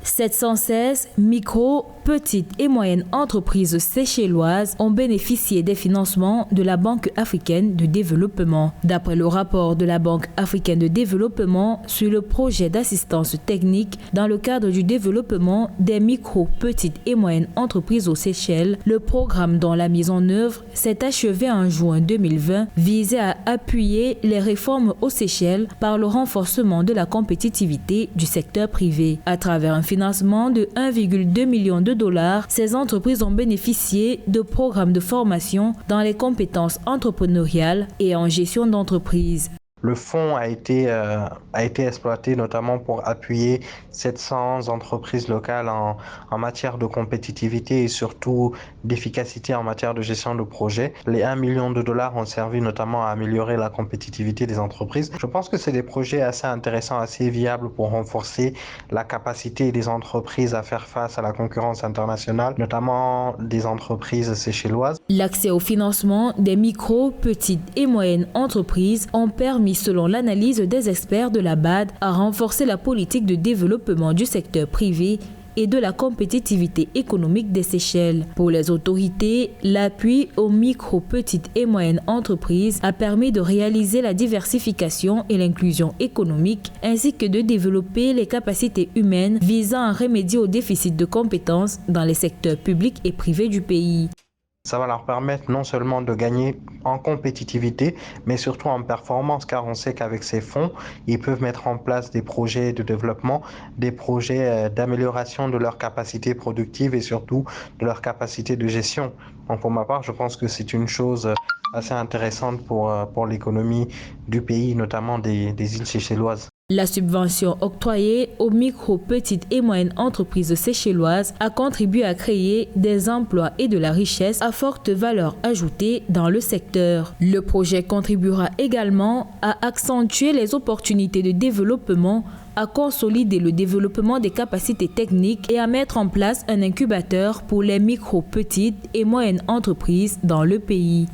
716 micro, petites et moyennes entreprises séchelloises ont bénéficié des financements de la Banque africaine de développement. D'après le rapport de la Banque africaine de développement sur le projet d'assistance technique dans le cadre du développement des micro, petites et moyennes entreprises aux Seychelles, le programme dont la mise en œuvre s'est achevée en juin 2020 visait à appuyer les réformes aux Seychelles par le renforcement de la compétitivité du secteur privé. À travers un financement de 1,2 million de dollars, ces entreprises ont bénéficié de programmes de formation dans les compétences entrepreneuriales et en gestion d'entreprise. Le fonds a été exploité notamment pour appuyer 700 entreprises locales en matière de compétitivité et surtout d'efficacité en matière de gestion de projet. Les 1 million de dollars ont servi notamment à améliorer la compétitivité des entreprises. Je pense que c'est des projets assez intéressants, assez viables pour renforcer la capacité des entreprises à faire face à la concurrence internationale, notamment des entreprises séchelloises. L'accès au financement des micro, petites et moyennes entreprises ont permis, selon l'analyse des experts de la BAD, à renforcer la politique de développement du secteur privé et de la compétitivité économique des Seychelles. Pour les autorités, l'appui aux micro, petites et moyennes entreprises a permis de réaliser la diversification et l'inclusion économique, ainsi que de développer les capacités humaines visant à remédier au déficit de compétences dans les secteurs publics et privés du pays. Ça va leur permettre non seulement de gagner en compétitivité, mais surtout en performance, car on sait qu'avec ces fonds, ils peuvent mettre en place des projets de développement, des projets d'amélioration de leur capacité productive et surtout de leur capacité de gestion. Donc pour ma part, je pense que c'est une chose assez intéressante pour l'économie du pays, notamment des îles séchelloises. La subvention octroyée aux micro, petites et moyennes entreprises séchelloises a contribué à créer des emplois et de la richesse à forte valeur ajoutée dans le secteur. Le projet contribuera également à accentuer les opportunités de développement, à consolider le développement des capacités techniques et à mettre en place un incubateur pour les micro, petites et moyennes entreprises dans le pays.